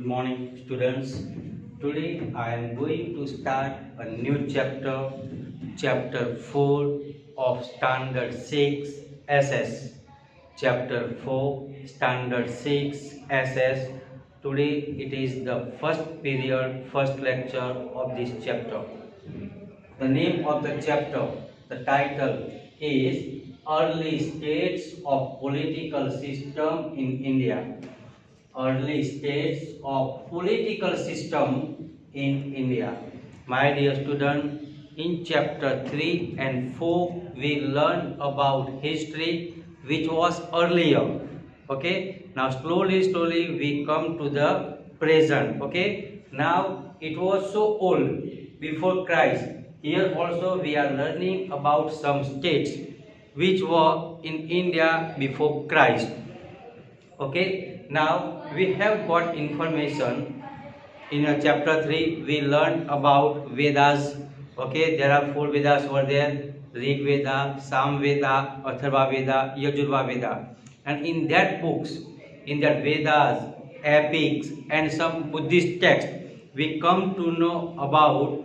Good morning, students. Today I am going to start a new chapter, chapter 4 of Standard 6 SS. Chapter 4, Standard 6 SS. Today it is the first period, first lecture of this chapter. The name of the chapter, the title is Early States of Political System in India. Early stages of political system in India. My dear student, in chapter 3 and 4 we learn about history which was earlier. Okay, now slowly we come to the present. Okay, now it was so old before Christ. Here also we are learning about some states which were in India before Christ. Okay, now we have got information in chapter 3. We learned about Vedas. Okay, there are 4 Vedas over there: Rig Veda, Sam Veda, Atharva Veda, Yajurva Veda. And in that books, in that Vedas, epics, and some Buddhist texts, we come to know about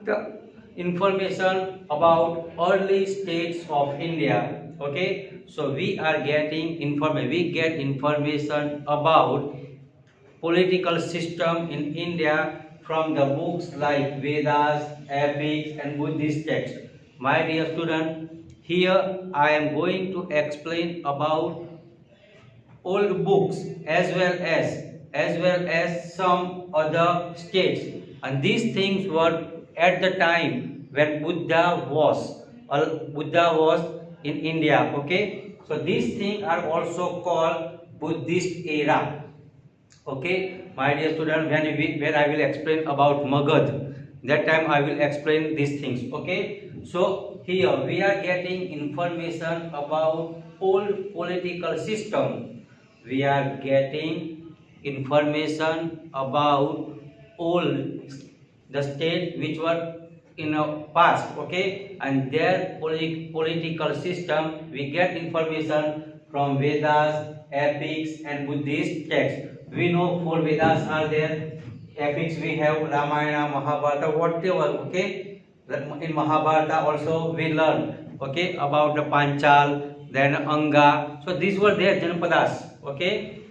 the information about early states of India. Okay, so we are getting information. We get information about political system in India from the books like Vedas, epics, and Buddhist texts. My dear student, here I am going to explain about old books as well as some other states, and these things were at the time when Buddha was in India. Okay, so these things are also called Buddhist era. Okay, my dear student, when I will explain about Magad, that time I will explain these things. Okay, so here we are getting information about old political system. We are getting information about old the state which were in a past. Okay, and their political system. We get information from Vedas, epics, and Buddhist texts. We know 4 Vedas are there. Epics we have Ramayana, Mahabharata, whatever. Okay, in Mahabharata also we learn, okay, about the Panchal, then Anga. So these were their Janapadas. Okay,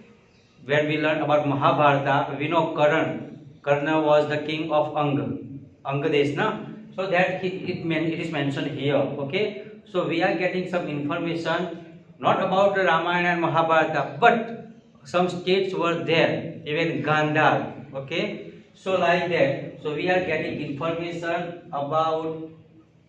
when we learn about Mahabharata, we know Karna was the king of Anga Desh, na? So that it is mentioned here. Okay, so we are getting some information not about the Ramayana and Mahabharata, but some states were there, even Gandhar. Okay, so like that. So we are getting information about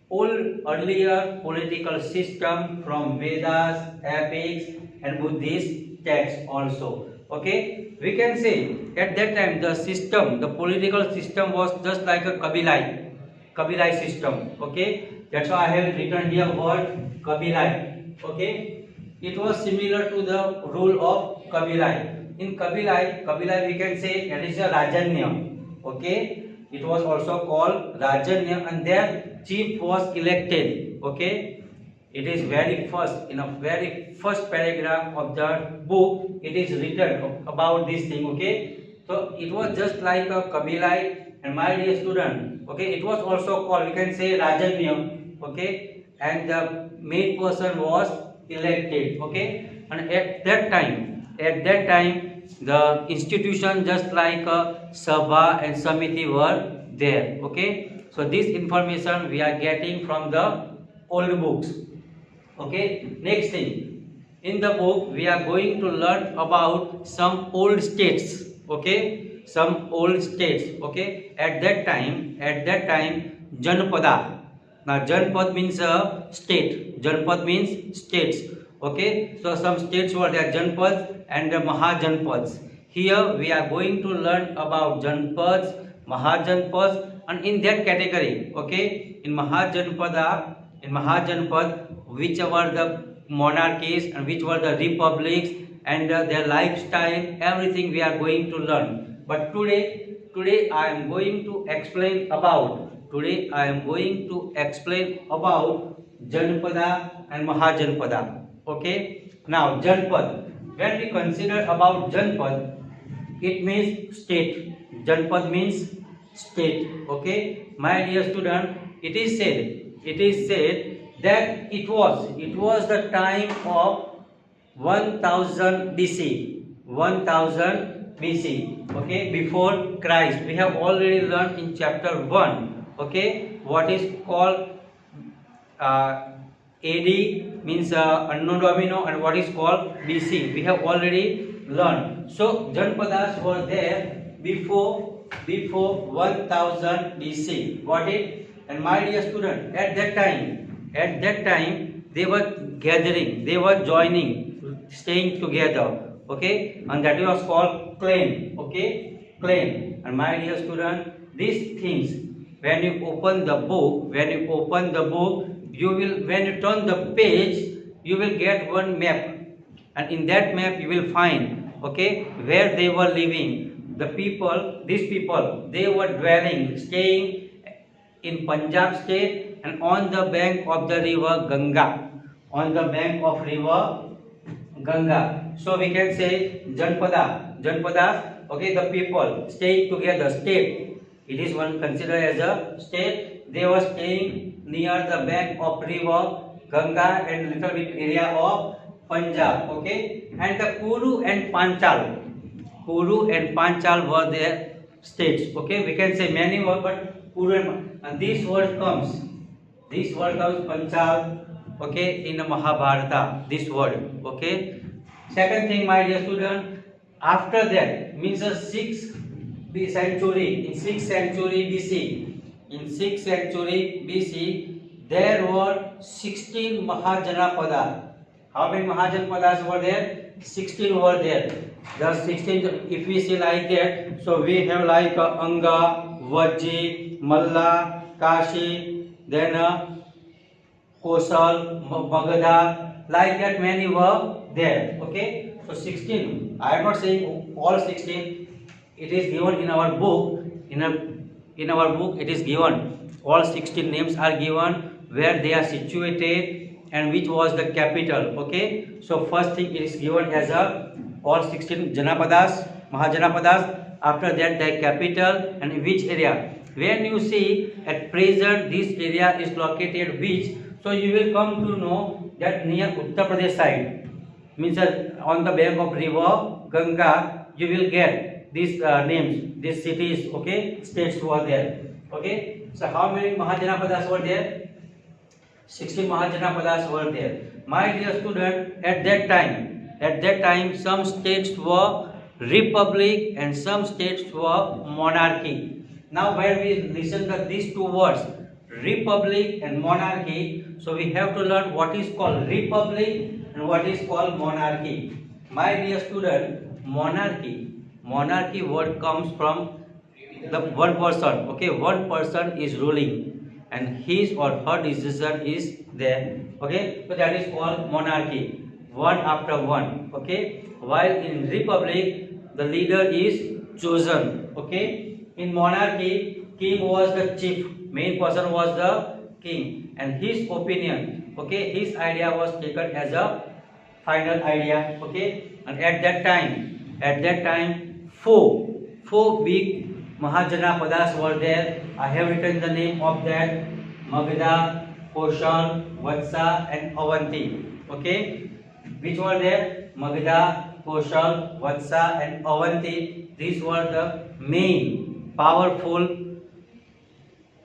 old earlier political system from Vedas, epics, and Buddhist texts also. Okay, we can say at that time the political system was just like a Kabilai system. Okay, that's why I have written here word Kabilai. Okay, it was similar to the rule of Kabilai. In Kabilai we can say that is a Rajanya. Okay, it was also called Rajanya, and their chief was elected. Okay, it is very first, in a very first paragraph of the book, it is written about this thing. Okay, so it was just like a Kabilai. And my dear student, okay, it was also called, we can say, Rajanya. Okay, and the main person was elected. Okay, and at that time the institution just like a Sabha and Samiti were there. Okay, so this information we are getting from the old books. Okay, next thing, in the book we are going to learn about some old states. Okay, some old states. Okay, at that time Janpada. Now Janpad means a state. Janpad means states. Okay, so some states were there, Janpads and the Mahajanpads. Here we are going to learn about Janpads, Mahajanpads, and in that category, okay, in Mahajanpad, which were the monarchies and which were the republics and their lifestyle, everything we are going to learn. But today I am going to explain about. Today I am going to explain about Janpada and Mahajanpada. Okay. Now Janpad. When we consider about Janpad, it means state. Janpad means state. Okay, my dear student, it is said that it was the time of 1000 BC. 1000 BC. Okay, before Christ. We have already learned in chapter 1. Okay, what is called AD means unknown domino, and what is called BC. We have already learned. So Janpadas were there before 1000 BC. Got it? And my dear student, at that time, they were gathering, they were joining, staying together. Okay, and that was called clan. Okay, clan. And my dear student, these things, when you open the book, you will, when you turn the page, you will get one map, and in that map you will find, okay, where they were living. These people, they were dwelling, staying in Punjab state, and on the bank of the river Ganga. On the bank of river Ganga. So we can say Janpadas, okay, the people staying together, state. It is one considered as a state. They were staying near the bank of river Ganga and little bit area of Punjab. Okay, and the Kuru and Panchal were their states. Okay, we can say many words, but Kuru and this word comes Panchal. Okay, in the Mahabharata, this word. Okay, second thing, my dear student, after that means the 6th century. In 6th century BC, there were 16 Mahajanapada. How many Mahajanapadas were there? 16 were there. The 16, if we see like that, so we have like Anga, Vajji, Malla, Kashi, then Kosal, Magadha, like that many were there. Okay, so 16. I am not saying all 16. It is given in our book. In our book, it is given. All 16 names are given, where they are situated and which was the capital. Okay, so first thing it is given as all 16 Janapadas, Mahajanapadas. After that, their capital and in which area. When you see at present this area is located which, so you will come to know that near Uttar Pradesh side, means on the bank of river Ganga, you will get these names, these cities. Okay, states were there. Okay, so how many Mahajanapadas were there? 16 Mahajanapadas were there. My dear student, at that time, some states were republic and some states were monarchy. Now, when we listen to these two words, republic and monarchy, so we have to learn what is called republic and what is called monarchy. My dear student, monarchy word comes from the one person. Okay, one person is ruling and his or her decision is there. Okay, so that is called monarchy, one after one. Okay, while in republic the leader is chosen. Okay, in monarchy king was the chief, main person was the king, and his opinion, okay, his idea was taken as a final idea. Okay, and at that time four big Mahajanapadas were there. I have written the name of that: Magadha, Koshal, Vatsa and Avanti. Okay, which were there? Magadha, Koshal, Vatsa and Avanti. These were the main powerful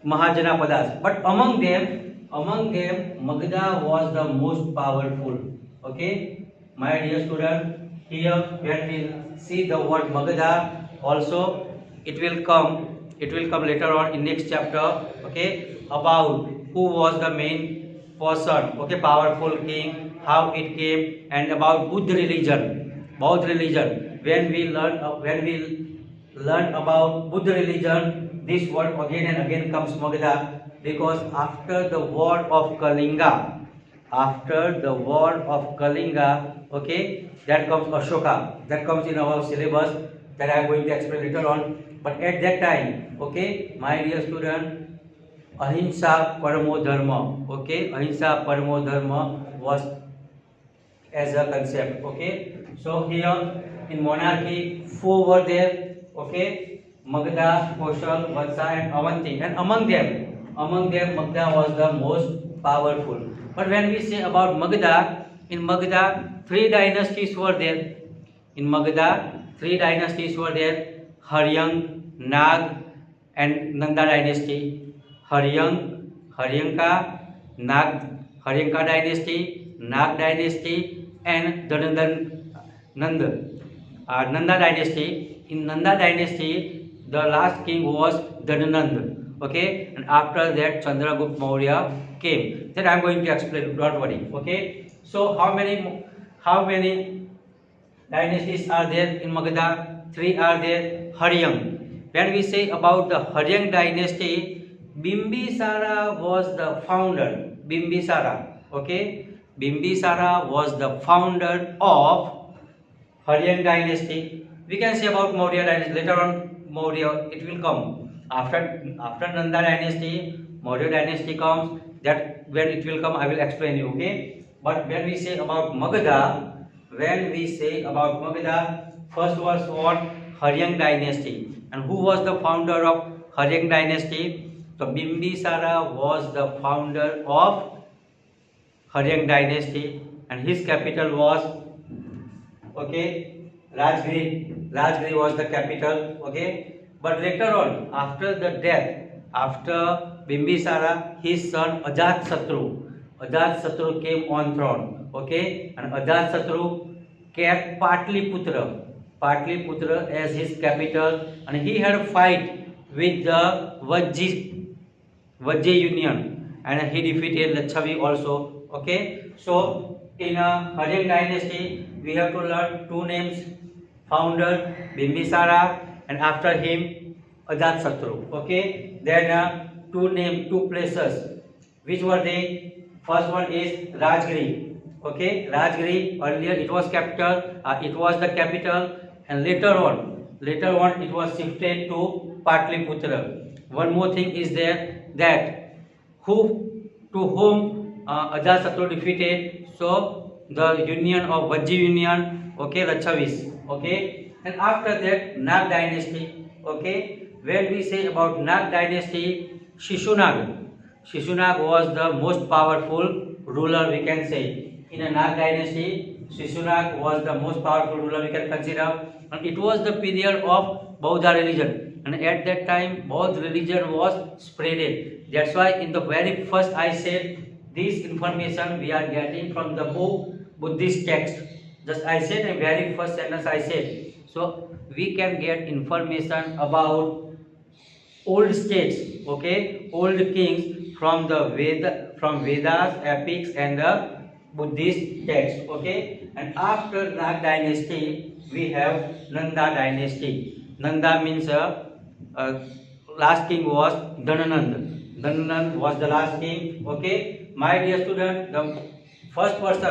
Mahajanapadas. But among them, Magadha was the most powerful. Okay, my dear student, here when we see the word Magadha, also it will come later on in next chapter. Okay, about who was the main person. Okay, powerful king, how it came, and about Buddha religion. When we learn about Buddha religion, this word again and again comes Magadha, because after the war of Kalinga, okay, that comes Ashoka. That comes in our syllabus, that I am going to explain later on. But at that time, okay, my dear student, Ahimsa Paramo Dharma. Okay, Ahimsa Paramo Dharma was as a concept. Okay, so here in monarchy, 4 were there. Okay, Magadha, Koshal, Vatsa, and Avanti. And among them, Magadha was the most powerful. But when we say about Magadha, in Magadha, 3 dynasties were there. In Magadha, 3 dynasties were there: Haryang, Nag, and Nanda dynasty. Haryang, Haryanka, Nag, Haryanka dynasty, Nag dynasty, and the Nanda dynasty. In Nanda dynasty, the last king was Dhananand. Okay, and after that Chandragupta Maurya came. Then I am going to explain. Don't worry. Okay, so how many dynasties are there in Magadha? 3 are there. Haryang. When we say about the Haryang dynasty, Bimbisara was the founder. Bimbisara. Okay, Bimbisara was the founder of Haryang dynasty. We can say about Maurya dynasty. Later on, Maurya it will come. After Nanda dynasty, Maurya dynasty comes. That when it will come, I will explain you. Okay. But when we say about Magadha, first was what? Haryang dynasty. And who was the founder of Haryang dynasty? So Bimbisara was the founder of Haryang dynasty, and his capital was, okay, Rajgiri was the capital. Okay, but later on, after the death, after Bimbisara, his son Ajatasattu came on throne. Okay, and Ajatasattu kept Patliputra as his capital, and he had a fight with the Vajji Union, and he defeated Lachavi also. Okay, so in a Haryang dynasty, we have to learn 2 names: founder Bimbisara, and after him Ajatasattu. Okay, then 2 places. Which were they? First one is Rajgiri. Okay, Rajgiri, earlier it was the capital, and later on it was shifted to Patliputra. One more thing is there, that whom Ajatasattu defeated. So the union of Vajji Union. Okay, Lachavis. Okay, and after that Nag dynasty. Okay, when we say about Nag dynasty, Shishunag was the most powerful ruler, we can say. In a Nag dynasty, Shishunag was the most powerful ruler we can consider, and it was the period of Bauddha religion, and at that time Bauddha religion was spreaded. That's why in the very first I said this information we are getting from the book Buddhist text. Just I said in very first sentence I said, so we can get information about old states, okay, old kings from the Vedas, epics, and the Buddhist text. Okay, and after Nag dynasty we have Nanda dynasty. Nanda means last king was Dhananand. Dhananand was the last king. Okay, my dear student, the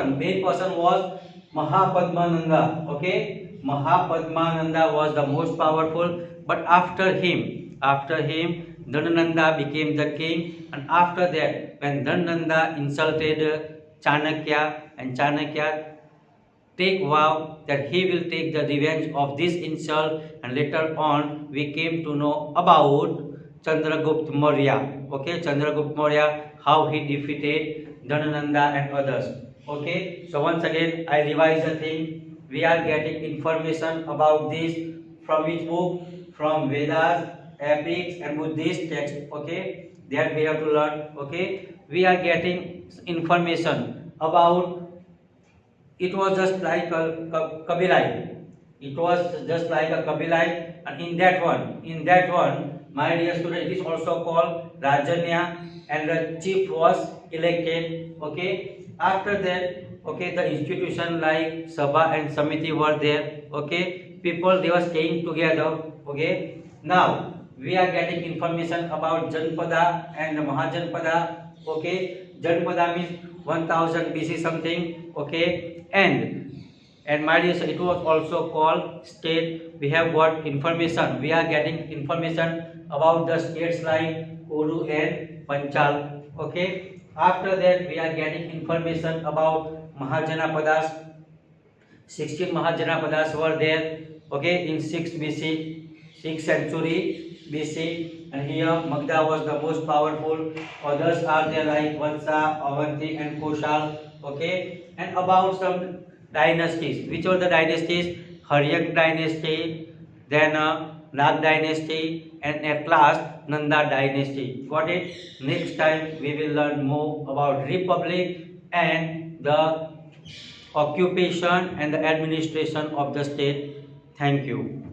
main person was Mahapadmananda. Okay, Mahapadmananda was the most powerful, but after him Dhanananda became the king, and after that when Dhanananda insulted Chanakya, and Chanakya take vow that he will take the revenge of this insult, and later on we came to know about Chandragupta Maurya. Okay, Chandragupta Maurya, how he defeated Dhanananda and others. Okay, so once again I revise the thing. We are getting information about this from which book? From Vedas, epics, and Buddhist text. Okay, that we have to learn. Okay, we are getting information about. It was just like a Kabilai. It was just like a Kabilai, and in that one, my dear student, it is also called Rajanya, and the chief was elected. Okay, after that, okay, the institution like Sabha and Samiti were there. Okay, people they were staying together. Okay, now we are getting information about Janpada and Mahajanpada. Okay, Janpada means 1000 BC something. Okay, and my dear, it was also called state. We have got information. We are getting information about the states like Kuru and Panchal. Okay, after that we are getting information about Mahajanapadas. 16 Mahajanapadas were there, okay, in 6th BC, 6th century BC, and here Magda was the most powerful. Others are there like Vatsa, Avanti, and Koshal, okay. And about some dynasties, which were the dynasties? Haryak dynasty, then Nag dynasty, and at last Nanda dynasty. Got it? Next time we will learn more about republic and the occupation and the administration of the state. Thank you.